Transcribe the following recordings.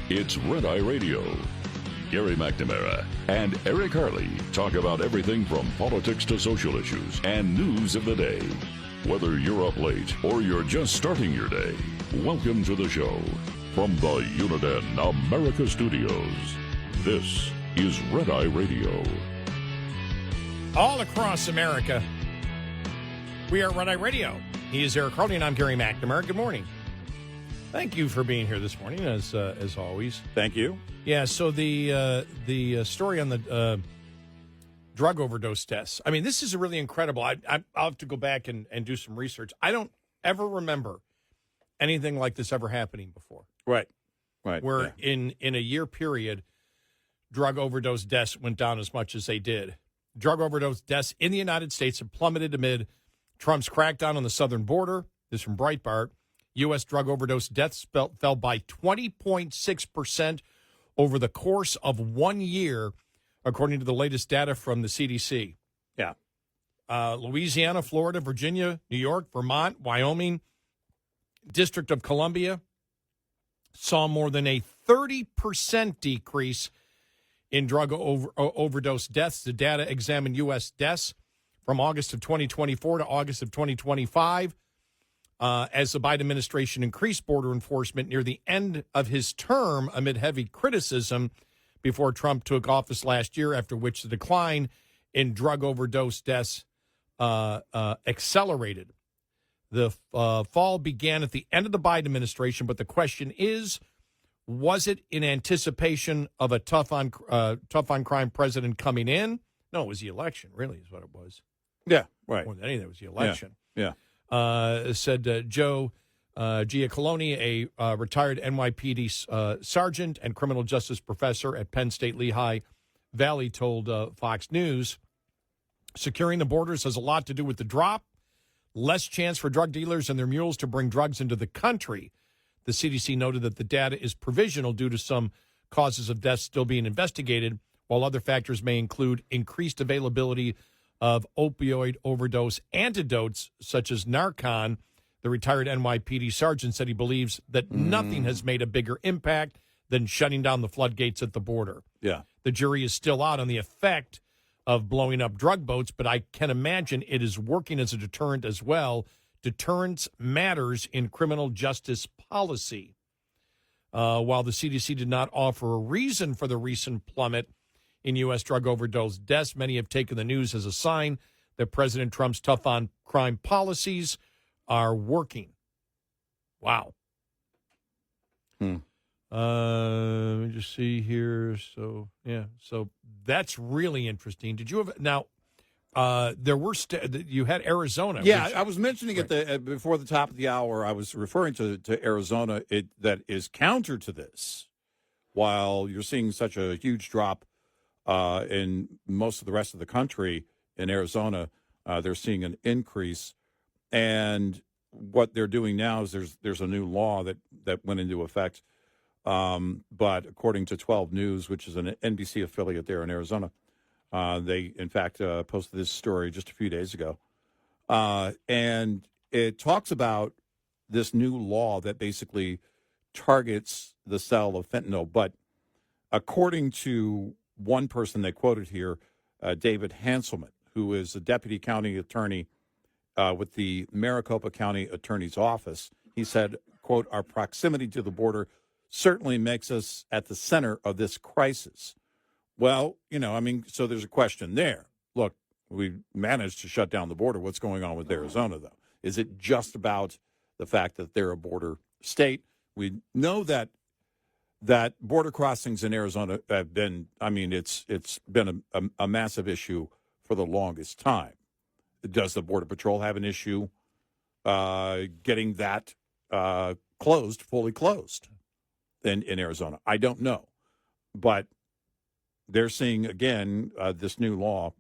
It's Red Eye Radio. Gary McNamara and Eric Harley talk about everything from politics to social issues and news of the day. Whether you're up late or you're just starting your day, welcome to the show. From the Uniden America Studios, this is Red Eye Radio. All across America, we are Red Eye Radio. He is Eric Harley, and I'm Gary McNamara. Good morning. Thank you for being here this morning, as always. Thank you. Yeah, so the story on the drug overdose deaths. I mean, this is really incredible. I'll have to go back and do some research. I don't ever remember anything like this ever happening before. Right. Where in a year period, drug overdose deaths went down as much as they did. Drug overdose deaths in the United States have plummeted amid Trump's crackdown on the southern border. This is from Breitbart. U.S. drug overdose deaths fell by 20.6% over the course of 1 year, according to the latest data from the CDC. Yeah. Louisiana, Florida, Virginia, New York, Vermont, Wyoming, District of Columbia saw more than a 30% decrease in drug overdose deaths. The data examined U.S. deaths from August of 2024 to August of 2025. As the Biden administration increased border enforcement near the end of his term amid heavy criticism before Trump took office last year, after which the decline in drug overdose deaths accelerated. The fall began at the end of the Biden administration, but the question is, was it in anticipation of a tough on crime president coming in? No, it was the election, really, is what it was. Yeah, right. More than anything, it was the election. Yeah. Said Joe Giacolone, a retired NYPD sergeant and criminal justice professor at Penn State Lehigh Valley, told Fox News, securing the borders has a lot to do with the drop, less chance for drug dealers and their mules to bring drugs into the country. The CDC noted that the data is provisional due to some causes of death still being investigated, while other factors may include increased availability of opioid overdose antidotes such as Narcan. The retired NYPD sergeant said he believes that nothing has made a bigger impact than shutting down the floodgates at the border. Yeah. The jury is still out on the effect of blowing up drug boats, but I can imagine it is working as a deterrent as well. Deterrence matters in criminal justice policy. While the CDC did not offer a reason for the recent plummet in U.S. drug overdose deaths, many have taken the news as a sign that President Trump's tough-on-crime policies are working. Wow. Let me just see here. So that's really interesting. Did you have now? There were you had Arizona. Yeah, I was mentioning it before the top of the hour. I was referring to Arizona. That is counter to this. While you're seeing such a huge drop in most of the rest of the country, in Arizona, they're seeing an increase. And what they're doing now is there's a new law that went into effect. But according to 12 News, which is an NBC affiliate there in Arizona, they, in fact, posted this story just a few days ago. And it talks about this new law that basically targets the sale of fentanyl. But according to one person they quoted here, David Hanselman, who is a deputy county attorney with the Maricopa County Attorney's Office, he said, quote, "Our proximity to the border certainly makes us at the center of this crisis." Well, so there's a question there. Look, we managed to shut down the border. What's going on with Arizona, though? Is it just about the fact that they're a border state? We know that border crossings in Arizona have been, it's been a massive issue for the longest time. Does the Border Patrol have an issue getting that fully closed in Arizona? I don't know. But they're seeing, again, this new law.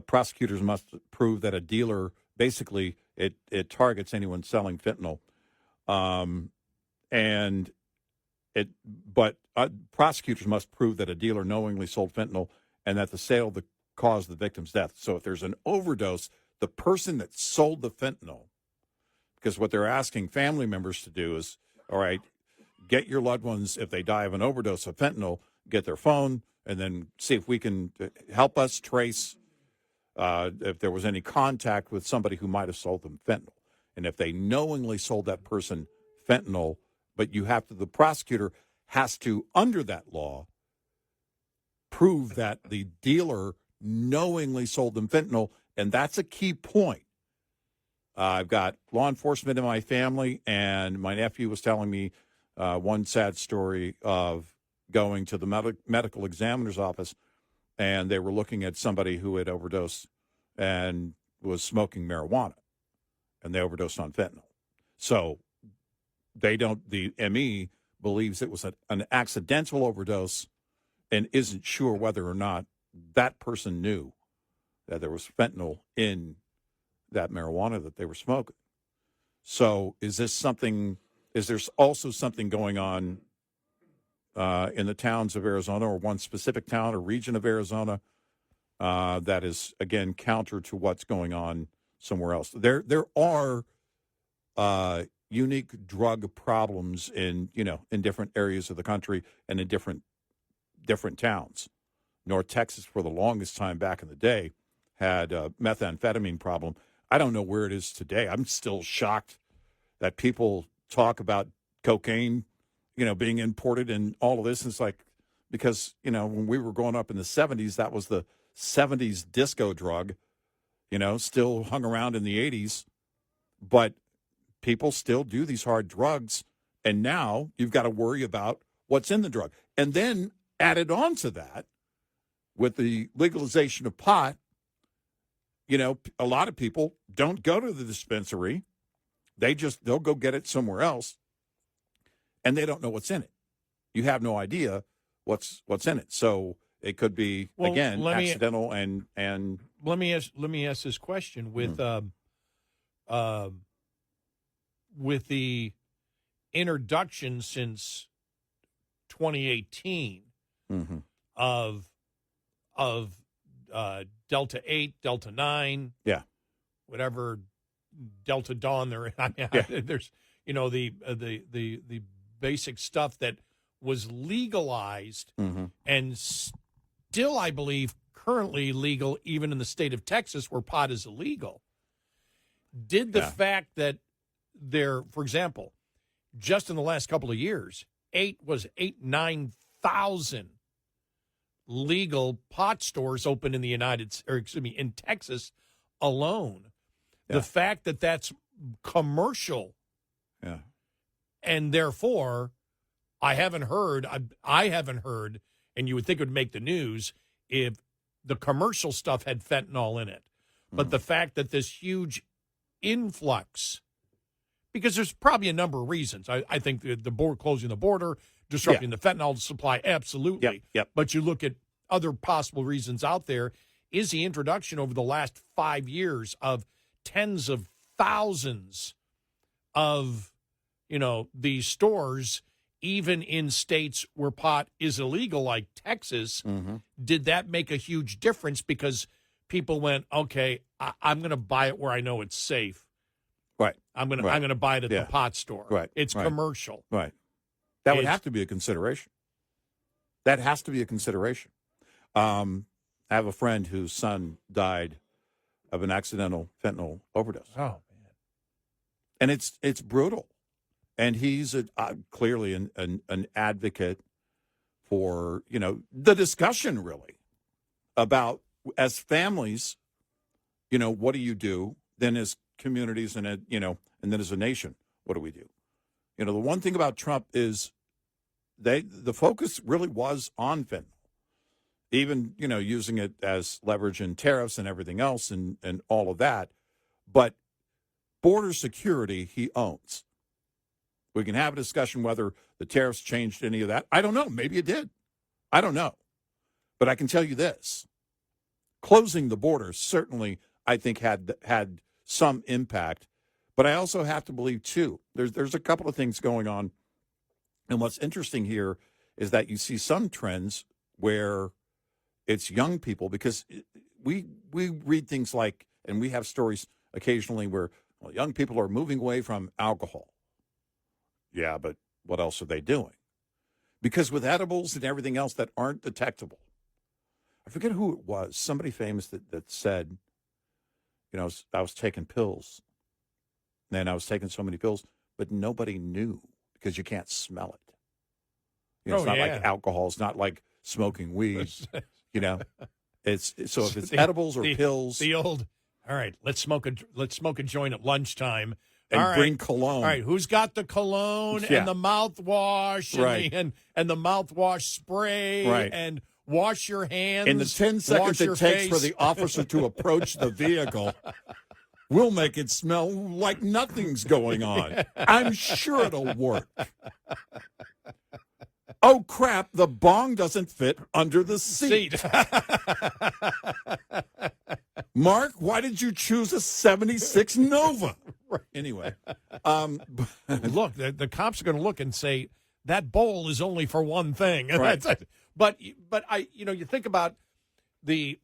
Prosecutors must prove that a dealer, basically, it targets anyone selling fentanyl. But prosecutors must prove that a dealer knowingly sold fentanyl and that the sale caused the victim's death. So if there's an overdose, the person that sold the fentanyl, because what they're asking family members to do is, all right, get your loved ones, if they die of an overdose of fentanyl, get their phone, and then see if we can help us trace if there was any contact with somebody who might have sold them fentanyl. And if they knowingly sold that person fentanyl, but the prosecutor has to, under that law, prove that the dealer knowingly sold them fentanyl, and that's a key point. I've got law enforcement in my family, and my nephew was telling me one sad story of going to the medical examiner's office, and they were looking at somebody who had overdosed and was smoking marijuana, and they overdosed on fentanyl. So the ME believes it was an accidental overdose and isn't sure whether or not that person knew that there was fentanyl in that marijuana that they were smoking. So is there also something going on in the towns of Arizona, or one specific town or region of Arizona that is, again, counter to what's going on somewhere else? There are unique drug problems in different areas of the country and in different towns. North Texas, for the longest time back in the day, had a methamphetamine problem. I don't know where it is today. I'm still shocked that people talk about cocaine, being imported and all of this. And it's like, because, when we were growing up in the 70s, that was the 70s disco drug, still hung around in the 80s. But people still do these hard drugs. And now you've got to worry about what's in the drug. And then added on to that, with the legalization of pot, a lot of people don't go to the dispensary. They'll go get it somewhere else, and they don't know what's in it. You have no idea what's in it. So it could be, accidental and let me ask this question with the introduction since 2018 of Delta 8, Delta 9, whatever Delta Dawn there's the basic stuff that was legalized and still, I believe, currently legal even in the state of Texas, where pot is illegal. Did the fact that for example, just in the last couple of years, 9,000 legal pot stores open in in Texas alone. The fact that that's commercial, and therefore, I haven't heard, and you would think it would make the news if the commercial stuff had fentanyl in it. But the fact that this huge influx, because there's probably a number of reasons. I think the board closing the border, disrupting the fentanyl supply, absolutely. Yep. But you look at other possible reasons out there, is the introduction over the last 5 years of tens of thousands of, these stores, even in states where pot is illegal, like Texas. Did that make a huge difference? Because people went, okay, I'm going to buy it where I know it's safe. Right. I'm going to buy it at the pot store. Right. It's commercial. Right. That would have to be a consideration. That has to be a consideration. I have a friend whose son died of an accidental fentanyl overdose. Oh, man. And it's brutal. And he's clearly an advocate for, the discussion, really, about, as families, what do you do? Then as communities and, and then as a nation, what do we do? The one thing about Trump is the focus really was on fentanyl. Even, using it as leverage in tariffs and everything else and all of that. But border security, he owns. We can have a discussion whether the tariffs changed any of that. I don't know. Maybe it did. I don't know. But I can tell you this. Closing the border certainly, I think, had some impact. But I also have to believe, too, there's a couple of things going on. And what's interesting here is that you see some trends where it's young people, because we read things like, and we have stories occasionally where young people are moving away from alcohol. Yeah, but what else are they doing? Because with edibles and everything else that aren't detectable, I forget who it was, somebody famous that said, I was taking pills, and I was taking so many pills, but nobody knew because you can't smell it. It's not like alcohol. It's not like smoking weed. It's so if it's edibles or pills, the old. All right, let's smoke a joint at lunchtime. And bring cologne. All right, who's got the cologne and the mouthwash and the mouthwash spray and wash your hands. In the 10 seconds it takes for the officer to approach the vehicle, we'll make it smell like nothing's going on. I'm sure it'll work. Oh, crap, the bong doesn't fit under the seat. Mark, why did you choose a 76 Nova? Anyway. Look, the cops are going to look and say, that bowl is only for one thing. Right. But you think about the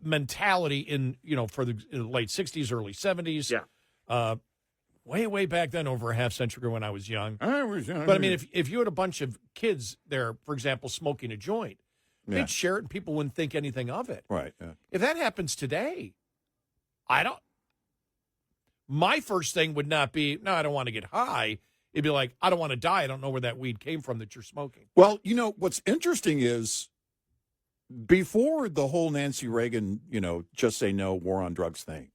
mentality in the late 60s, early 70s. Yeah. Way back then, over a half century ago when I was young. But I mean, if you had a bunch of kids there, for example, smoking a joint, they'd share it and people wouldn't think anything of it. Right. Yeah. If that happens today, my first thing would not be, no, I don't want to get high. It'd be like, I don't want to die. I don't know where that weed came from that you're smoking. Well, what's interesting is before the whole Nancy Reagan, just say no, war on drugs thing,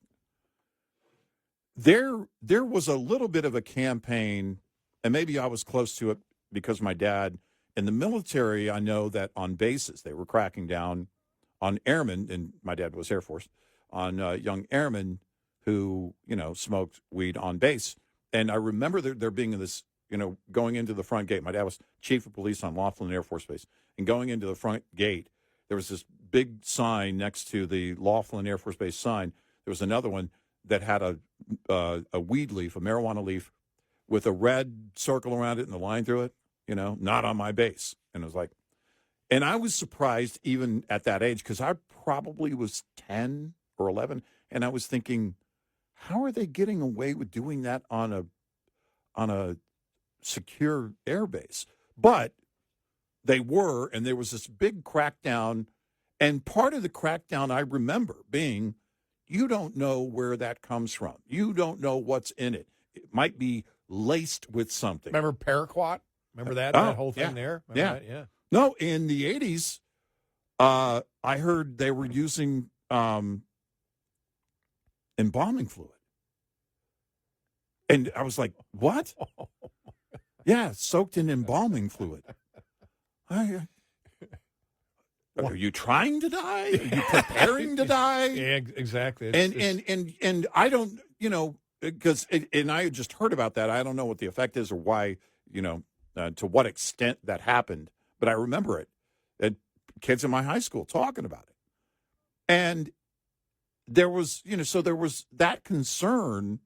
there was a little bit of a campaign, and maybe I was close to it because my dad, in the military, I know that on bases they were cracking down on airmen, and my dad was Air Force, on young airmen who, smoked weed on base. And I remember there being this, going into the front gate. My dad was chief of police on Laughlin Air Force Base. And going into the front gate, there was this big sign next to the Laughlin Air Force Base sign. There was another one that had a weed leaf, a marijuana leaf, with a red circle around it and a line through it, not on my base. And it was like, and I was surprised even at that age because I probably was 10 or 11. And I was thinking, how are they getting away with doing that on a secure airbase? But they were, and there was this big crackdown. And part of the crackdown I remember being, you don't know where that comes from. You don't know what's in it. It might be laced with something. Remember paraquat? Remember that whole thing there? Remember that? Yeah. No, in the 80s, I heard they were using embalming fluid. And I was like, what? Yeah, soaked in embalming fluid. Are you trying to die? Are you preparing to die? Yeah, exactly. And I don't, because and I had just heard about that. I don't know what the effect is or why, to what extent that happened. But I remember it. And kids in my high school talking about it. And there was, so there was that concern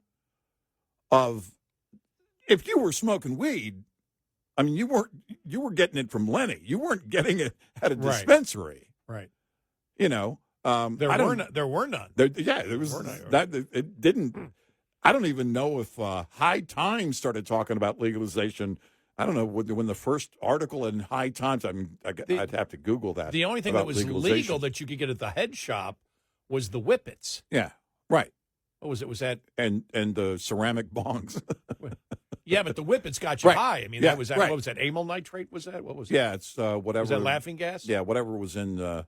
of if you were smoking weed, I mean, you were getting it from Lenny. You weren't getting it at a dispensary. Right. There were none. There was that. It didn't. I don't even know if High Times started talking about legalization. I don't know when the first article in High Times. I mean, I'd have to Google that. The only thing that was legal that you could get at the head shop was the whippets. Yeah. Right. What was it? Was that and the ceramic bongs? Yeah, but the whippets got you high. I mean, that was that. Right. What was that? Amyl nitrate? Was that? What was? Yeah, it's whatever. Was that laughing gas? Yeah, whatever was in the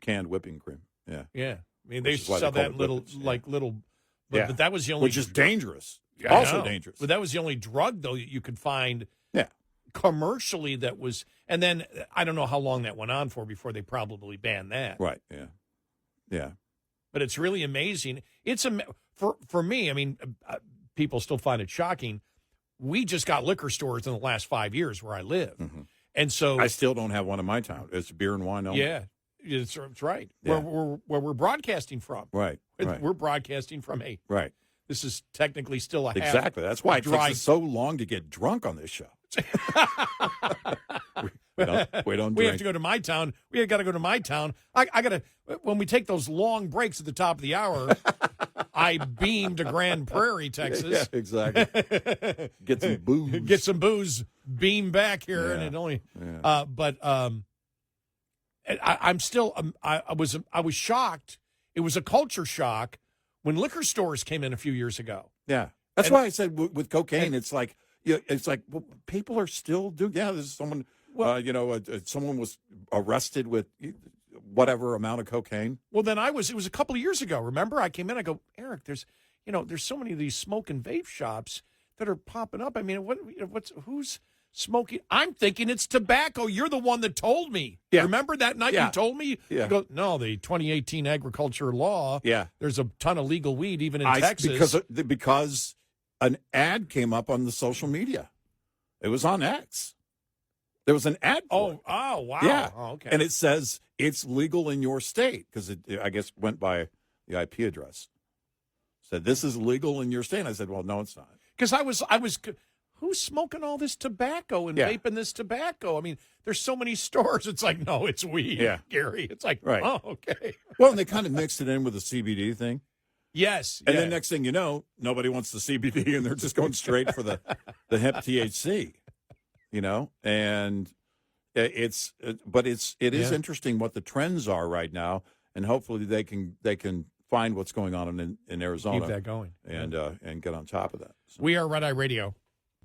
canned whipping cream. Yeah. Yeah. I mean, they used to sell that little. But that was the only. Which is dangerous. Yeah, also dangerous. But that was the only drug though that you could find. Yeah. Commercially, that was, and then I don't know how long that went on for before they probably banned that. Right. Yeah. Yeah. But it's really amazing. It's for me. I mean, people still find it shocking. We just got liquor stores in the last 5 years where I live, and so I still don't have one in my town. It's beer and wine only. Yeah, it's right. Yeah. Where we're broadcasting from. Right. We're broadcasting from Right. This is technically still a exactly. That's why it takes us so long to get drunk on this show. we don't. We have to go to my town. We got to go to my town. I got to when we take those long breaks at the top of the hour. I beamed to Grand Prairie, Texas. Yeah, exactly. Get some booze. Get some booze. Beam back here, and it only. Yeah. I'm still. I was shocked. It was a culture shock when liquor stores came in a few years ago. Yeah, that's why I said with cocaine, it's like well, people are still doing. Yeah, there's someone. Someone was arrested with whatever amount of cocaine. Well, then it was a couple of years ago. Remember, I came in. I go, Eric, there's so many of these smoke and vape shops that are popping up. I mean, who's smoking? I'm thinking it's tobacco. You're the one that told me. Yeah. Remember that night you told me? Yeah. You go, no, the 2018 agriculture law. Yeah. There's a ton of legal weed even in Texas. Because an ad came up on the social media. It was on X. There was an ad. Oh, wow. Yeah. Oh, okay. And it says it's legal in your state because it, I guess, went by the IP address. Said this is legal in your state. And I said, well, no, it's not. Because I was. Who's smoking all this tobacco and vaping this tobacco? I mean, there's so many stores. It's like, no, it's weed, Gary. It's like, right. Oh, okay. Well, and they kind of mixed it in with the CBD thing. Yes. And then next thing you know, nobody wants the CBD, and they're just going straight for the hemp THC, and it is interesting what the trends are right now, and hopefully they can find what's going on in Arizona. Keep that going. And get on top of that. So. We are Red Eye Radio.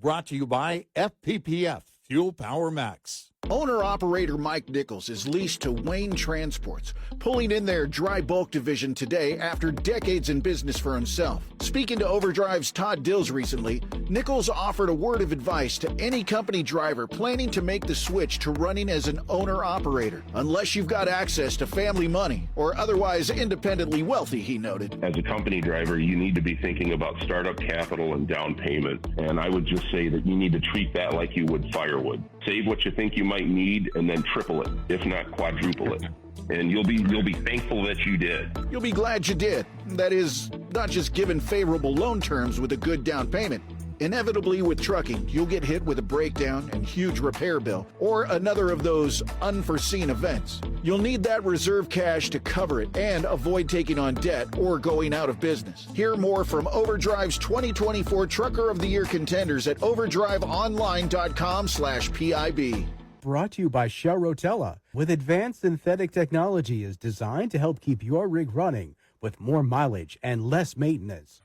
Brought to you by FPPF, Fuel Power Max. Owner-operator Mike Nichols is leased to Wayne Transports, pulling in their dry bulk division today after decades in business for himself. Speaking to Overdrive's Todd Dills recently, Nichols offered a word of advice to any company driver planning to make the switch to running as an owner-operator, unless you've got access to family money or otherwise independently wealthy, he noted. As a company driver, you need to be thinking about startup capital and down payment, and I would just say that you need to treat that like you would firewood. Save what you think you might need and then triple it, if not quadruple it. And you'll be thankful that you did. You'll be glad you did. That is, not just given favorable loan terms with a good down payment. Inevitably with trucking, you'll get hit with a breakdown and huge repair bill, or another of those unforeseen events. You'll need that reserve cash to cover it and avoid taking on debt or going out of business. Hear more from Overdrive's 2024 Trucker of the Year contenders at overdriveonline.com/PIB. Brought to you by Shell Rotella, with advanced synthetic technology is designed to help keep your rig running with more mileage and less maintenance.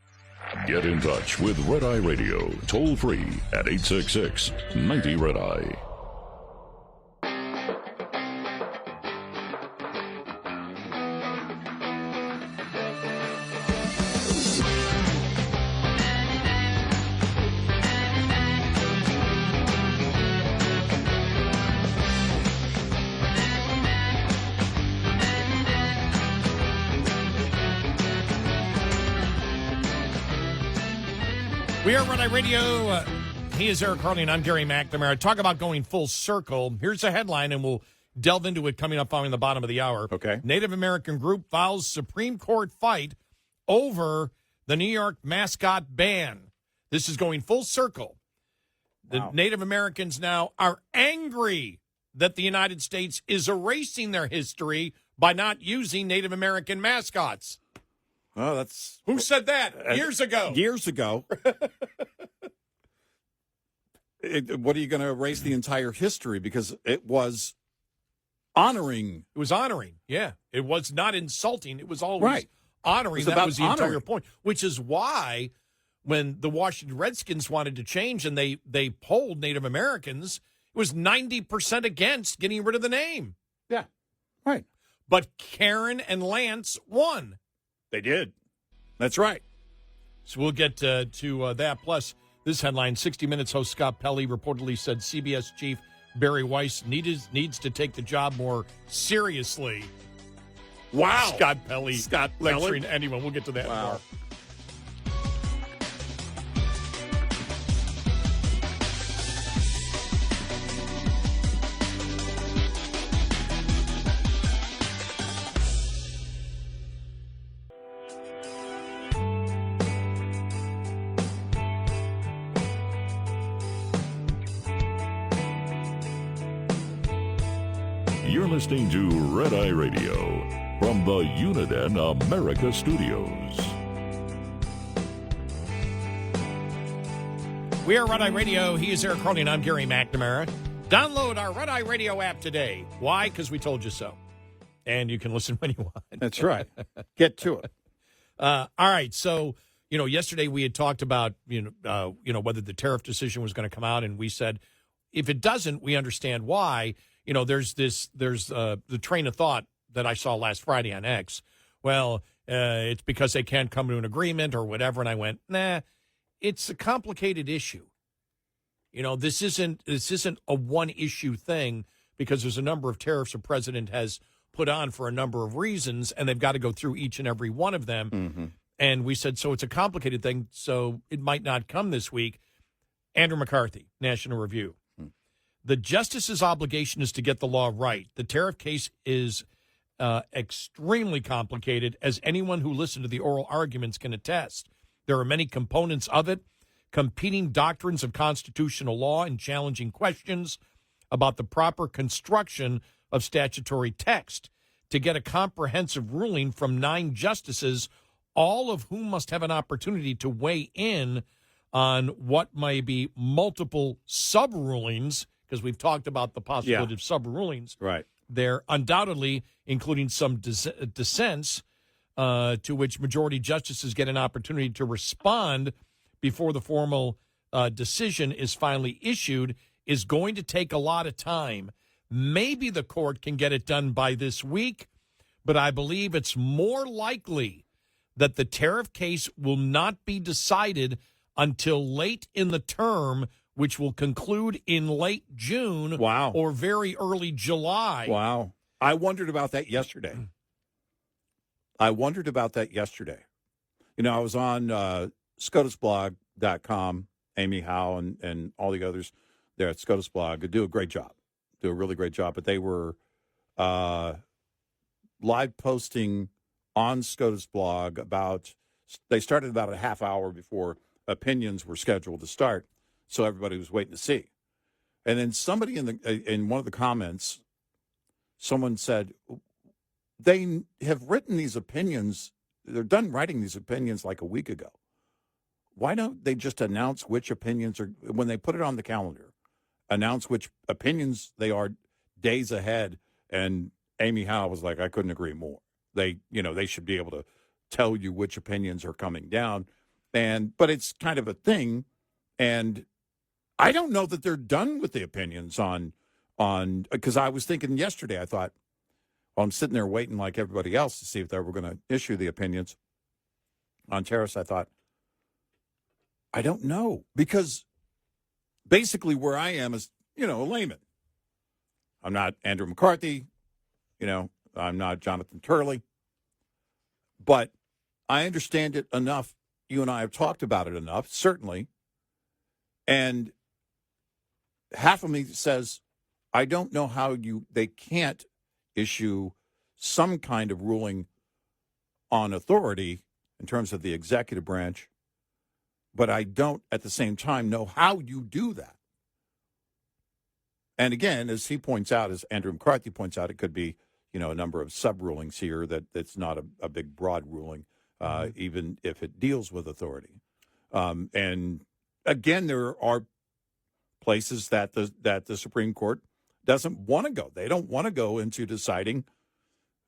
Get in touch with Red Eye Radio, toll free at 866-90-RED-EYE. We are Red Eye Radio. He is Eric Harley, and I'm Gary McNamara. Talk about going full circle. Here's a headline, and we'll delve into it coming up following the bottom of the hour. Okay. Native American group files Supreme Court fight over the New York mascot ban. This is going full circle. The Native Americans now are angry that the United States is erasing their history by not using Native American mascots. Oh, that's... Who said that? Years ago. Years ago. What are you going to erase the entire history? Because it was honoring. It was honoring, yeah. It was not insulting. It was always honoring. That was the entire point, which is why when the Washington Redskins wanted to change and they polled Native Americans, it was 90% against getting rid of the name. Yeah, right. But Karen and Lance won. They did. That's right. So we'll get to that. Plus, this headline, 60 Minutes host Scott Pelley reportedly said CBS chief Bari Weiss needs to take the job more seriously. Wow. Scott Pelley lecturing Pelley? anyone. We'll get to that more. You're listening to Red Eye Radio from the Uniden America Studios. We are Red Eye Radio. He is Eric Harley, and I'm Gary McNamara. Download our Red Eye Radio app today. Why? Because we told you so. And you can listen when you want. That's right. Get to it. All right. So, yesterday we had talked about, whether the tariff decision was going to come out, and we said, if it doesn't, we understand why. There's the train of thought that I saw last Friday on X. Well, it's because they can't come to an agreement or whatever. And I went, nah, it's a complicated issue. This isn't a one issue thing, because there's a number of tariffs the president has put on for a number of reasons, and they've got to go through each and every one of them. Mm-hmm. And we said, so it's a complicated thing, so it might not come this week. Andrew McCarthy, National Review. The justice's obligation is to get the law right. The tariff case is extremely complicated, as anyone who listened to the oral arguments can attest. There are many components of it, competing doctrines of constitutional law and challenging questions about the proper construction of statutory text. To get a comprehensive ruling from 9 justices, all of whom must have an opportunity to weigh in on what may be multiple sub-rulings, because we've talked about the possibility of sub-rulings. Right. There undoubtedly, including some dissents, to which majority justices get an opportunity to respond before the formal decision is finally issued, is going to take a lot of time. Maybe the court can get it done by this week, but I believe it's more likely that the tariff case will not be decided until late in the term, which will conclude in late June or very early July. Wow. I wondered about that yesterday. I was on SCOTUSblog.com, Amy Howe and all the others there at SCOTUS Blog do a great job. Do a really great job. But they were live posting on SCOTUS Blog they started about a half hour before opinions were scheduled to start, so everybody was waiting to see. And then somebody in one of the comments, someone said, they have written these opinions, they're done writing these opinions like a week ago. Why don't they just announce which opinions are, when they put it on the calendar, announce which opinions they are days ahead? And Amy Howe was like, I couldn't agree more. They should be able to tell you which opinions are coming down. But it's kind of a thing. And I don't know that they're done with the opinions on, because I was thinking yesterday, I thought, I'm sitting there waiting like everybody else to see if they were going to issue the opinions on tariffs. I thought, I don't know, because basically where I am is, a layman. I'm not Andrew McCarthy, I'm not Jonathan Turley, but I understand it enough. You and I have talked about it enough, certainly. And half of me says, I don't know how they can't issue some kind of ruling on authority in terms of the executive branch, but I don't at the same time know how you do that. And again, as he points out, as Andrew McCarthy points out, it could be, a number of sub-rulings here that's not a big, broad ruling, even if it deals with authority. And again, there are places that the Supreme Court doesn't want to go. They don't want to go into deciding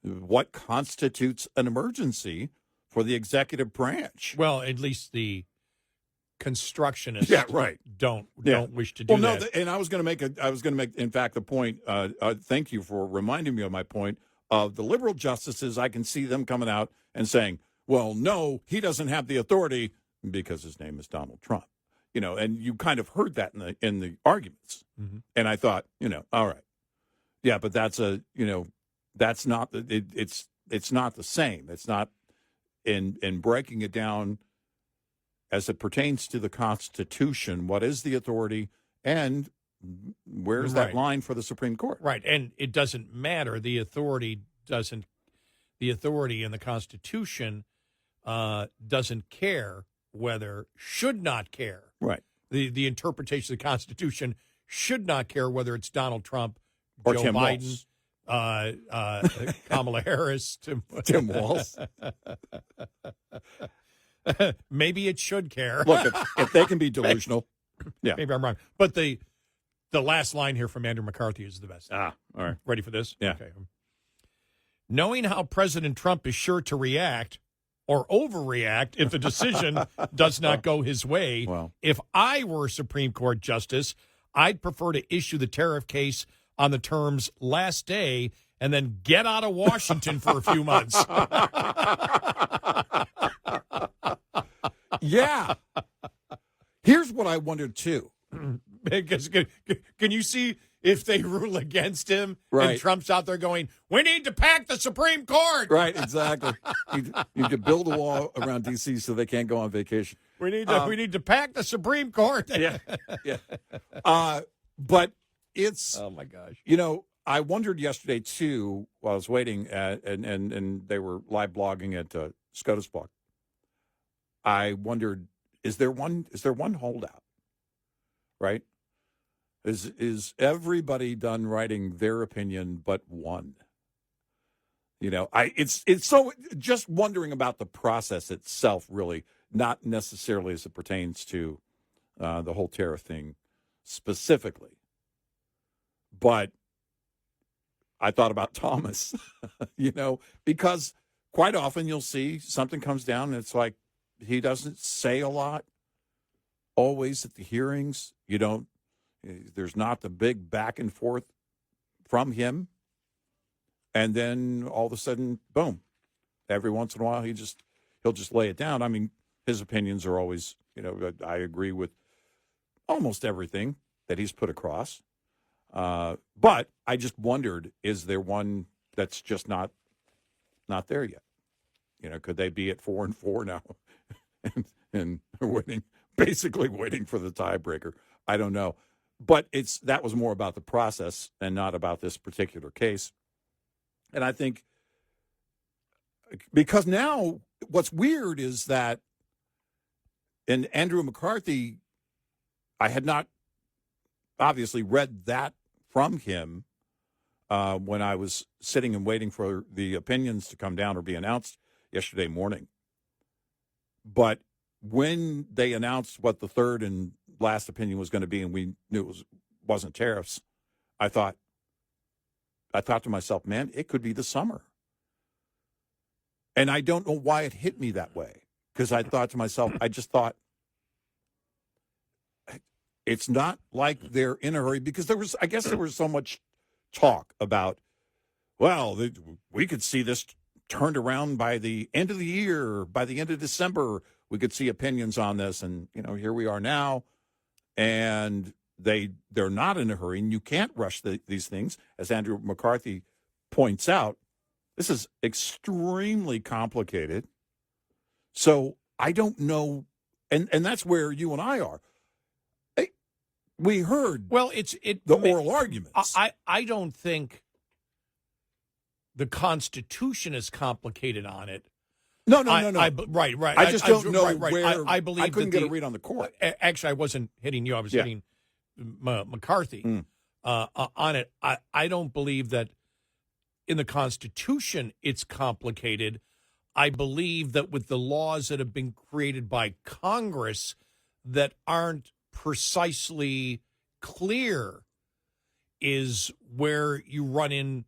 what constitutes an emergency for the executive branch. Well, at least the constructionists don't wish to do that. Well, no, and I was going to make, in fact, the point, thank you for reminding me of my point, of the liberal justices. I can see them coming out and saying, well, no, he doesn't have the authority because his name is Donald Trump. And you kind of heard that in the arguments. Mm-hmm. And I thought, all right. Yeah, but that's that's not it's not the same. It's not in breaking it down as it pertains to the Constitution. What is the authority, and where's that line for the Supreme Court? Right, and it doesn't matter. The authority in the Constitution doesn't care whether, should not care. Right. The interpretation of the Constitution should not care whether it's Donald Trump, or Joe Tim Biden, Walz. Kamala Harris, Tim Walz. Maybe it should care. Look, if they can be delusional, Yeah. Maybe I'm wrong. But the last line here from Andrew McCarthy is the best. All right. Ready for this? Yeah. Okay. Knowing how President Trump is sure to react or overreact if the decision does not go his way, Well. if I were a Supreme Court justice, I'd prefer to issue the tariff case on the terms last day and then get out of Washington for a few months. Yeah. Here's what I wondered, too. Because can you see if they rule against him Right. and Trump's out there going, we need to pack the Supreme Court. Right, exactly. You need to build a wall around D.C. so they can't go on vacation. We need to pack the Supreme Court. Yeah. But it's, Oh, my gosh. I wondered yesterday, too, while I was waiting, and they were live blogging at SCOTUS Blog. I wondered, is there one holdout, right? Is everybody done writing their opinion but one? It's so just wondering about the process itself, really, not necessarily as it pertains to the whole tariff thing specifically. But I thought about Thomas, because quite often you'll see something comes down and it's like he doesn't say a lot always at the hearings. There's not the big back and forth from him. And then all of a sudden, boom, every once in a while, he'll just lay it down. I mean, his opinions are always, I agree with almost everything that he's put across. But I just wondered, is there one that's just not there yet? Could they be at 4-4 now and basically waiting for the tiebreaker? I don't know. But that was more about the process and not about this particular case. And I think because now what's weird is that in Andrew McCarthy, I had not obviously read that from him when I was sitting and waiting for the opinions to come down or be announced yesterday morning. But when they announced what the third and last opinion was going to be, and we knew it wasn't tariffs, I thought to myself, man, it could be the summer. And I don't know why it hit me that way, because I thought to myself, I just thought, it's not like they're in a hurry, because there was so much talk about, well, we could see this turned around by the end of the year, or by the end of December, we could see opinions on this. And, here we are now, and they're not in a hurry, and you can't rush these things. As Andrew McCarthy points out, this is extremely complicated. So I don't know, and that's where you and I are. We heard the oral arguments. I don't think the Constitution is complicated on it. No. Right. I just don't know where. I believe I couldn't get a read on the court. Actually, I wasn't hitting you. I was hitting McCarthy on it. I don't believe that in the Constitution it's complicated. I believe that with the laws that have been created by Congress that aren't precisely clear is where you run into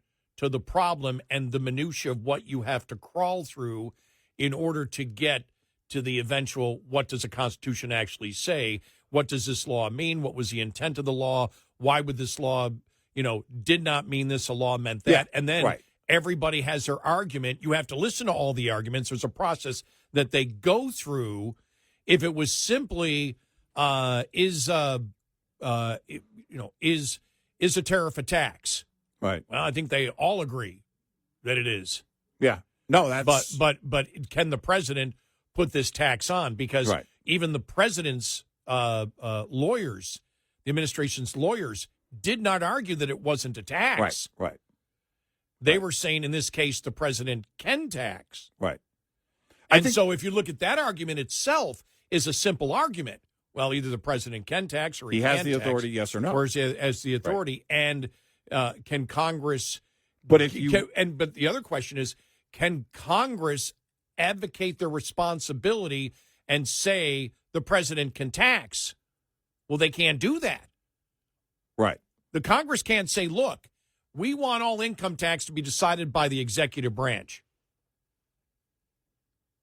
the problem and the minutia of what you have to crawl through in order to get to the eventual, what does the Constitution actually say? What does this law mean? What was the intent of the law? Why would this law, did not mean this, a law meant that? Yeah, and then right. Everybody has their argument. You have to listen to all the arguments. There's a process that they go through. If it was simply is a tariff a tax? Right. Well, I think they all agree that it is. Yeah. No, that's but can the president put this tax on? Because even the president's lawyers, the administration's lawyers, did not argue that it wasn't a tax. Right. They were saying in this case the president can tax. Right. So if you look at that argument itself is a simple argument. Well, either the president can tax or he has can't the tax, authority, yes or no. or as the authority. Right. And can Congress? But if you but the other question is, can Congress advocate their responsibility and say the president can tax? Well, they can't do that. Right. The Congress can't say, look, we want all income tax to be decided by the executive branch.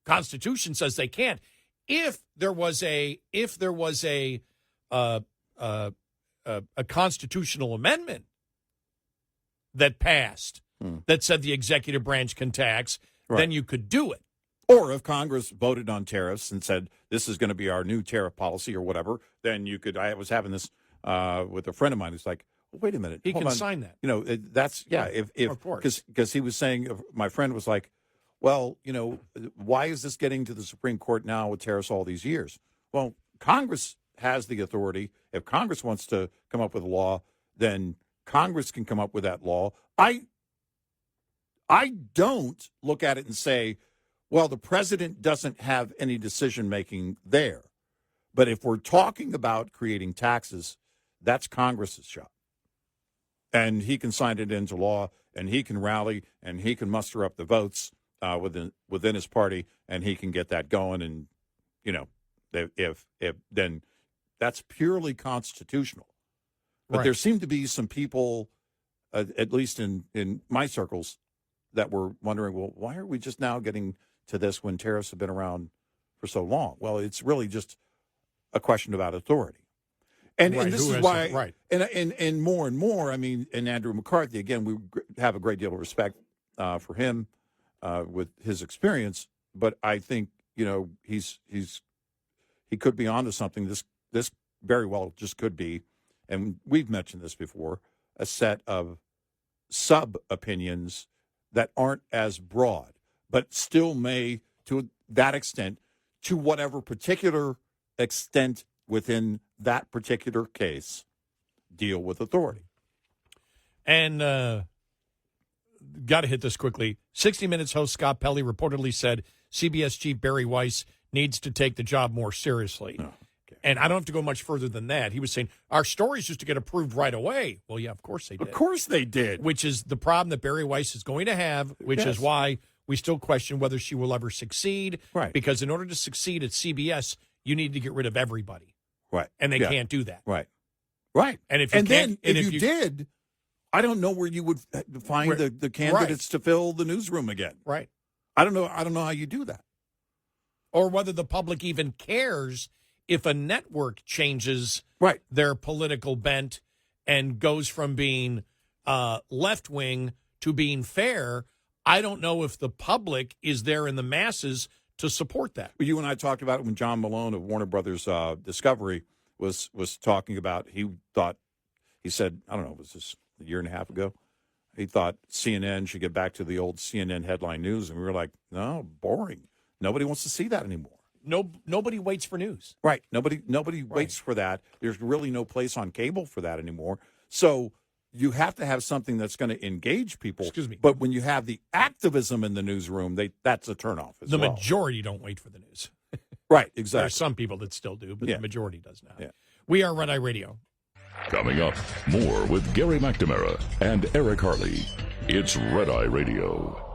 Constitution says they can't. If there was a constitutional amendment that passed that said the executive branch can tax, then you could do it. Or if Congress voted on tariffs and said this is going to be our new tariff policy or whatever, then you could. I was having this with a friend of mine who's like, well, wait a minute, he can sign that. You know, that's If of course, because he was saying, my friend was like, well, you know, why is this getting to the Supreme Court now with tariffs all these years? Well, Congress has the authority. If Congress wants to come up with a law, then Congress can come up with that law. I don't look at it and say, well, the president doesn't have any decision-making there. But if we're talking about creating taxes, that's Congress's job. And he can sign it into law, and he can rally, and he can muster up the votes within his party, and he can get that going. And, you know, if then that's purely constitutional. But there seem to be some people, at least in my circles, that were wondering, well, why are we just now getting to this when tariffs have been around for so long? Well, it's really just a question about authority. And this is why, and more and more, I mean, and Andrew McCarthy, again, we have a great deal of respect for him with his experience, but I think, you know, he could be onto something. This very well just could be, and we've mentioned this before, a set of sub-opinions that aren't as broad, but still may, to that extent, to whatever particular extent within that particular case, deal with authority. And got to hit this quickly. 60 Minutes host Scott Pelley reportedly said CBS chief Bari Weiss needs to take the job more seriously. Oh, okay. And I don't have to go much further than that. He was saying, our stories used to get approved right away. Well, yeah, of course they did. Of course they did. Which is the problem that Bari Weiss is going to have, which is why we still question whether she will ever succeed. Right. Because in order to succeed at CBS, you need to get rid of everybody. Right. And they can't do that. Right. Right. And if you if you did, I don't know where you would find the candidates to fill the newsroom again. Right. I don't know how you do that. Or whether the public even cares if a network changes their political bent and goes from being left-wing to being fair. I don't know if the public is there in the masses to support that. You and I talked about it when John Malone of Warner Brothers Discovery was talking about, he said, I don't know, was this a year and a half ago? He thought CNN should get back to the old CNN headline news. And we were like, no, boring. Nobody wants to see that anymore. Nobody waits for news. Right. Nobody waits for that. There's really no place on cable for that anymore. So you have to have something that's going to engage people. Excuse me. But when you have the activism in the newsroom, that's a turnoff as well. The majority don't wait for the news. Right, exactly. There are some people that still do, but the majority does not. Yeah. We are Red Eye Radio. Coming up, more with Gary McNamara and Eric Harley. It's Red Eye Radio.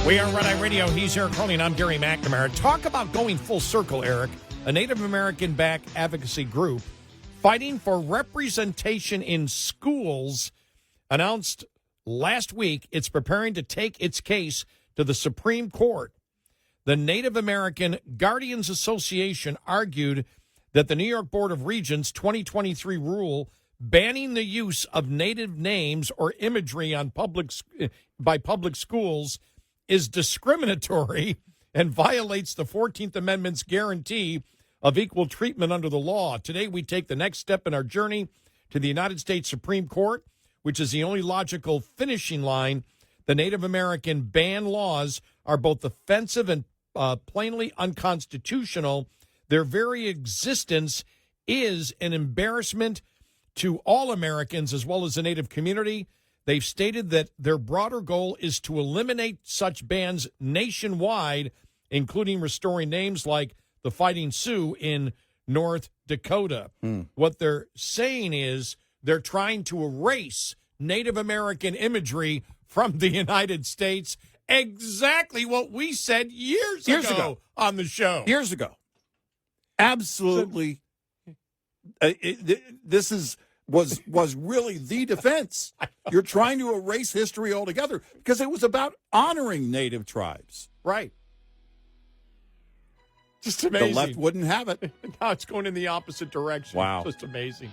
We are Red Eye Radio. He's Eric Harley, and I'm Gary McNamara. Talk about going full circle, Eric. A Native American-backed advocacy group fighting for representation in schools announced last week it's preparing to take its case to the Supreme Court. The Native American Guardians Association argued that the New York Board of Regents 2023 rule banning the use of Native names or imagery on by public schools is discriminatory and violates the 14th Amendment's guarantee of equal treatment under the law. Today, we take the next step in our journey to the United States Supreme Court, which is the only logical finishing line. The Native American ban laws are both offensive and plainly unconstitutional. Their very existence is an embarrassment to all Americans as well as the Native community. They've stated that their broader goal is to eliminate such bans nationwide, including restoring names like the Fighting Sioux in North Dakota. What they're saying is they're trying to erase Native American imagery from the United States. Exactly what we said years ago on the show. Years ago. Absolutely. This was really the defense. You're trying to erase history altogether because it was about honoring Native tribes. Right. Just amazing. The left wouldn't have it. Now it's going in the opposite direction. Wow. Just amazing.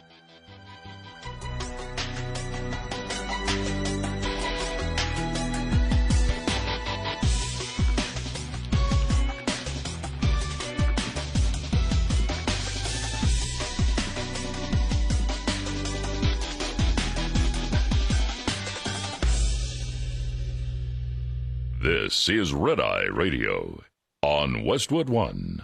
This is Red Eye Radio on Westwood One.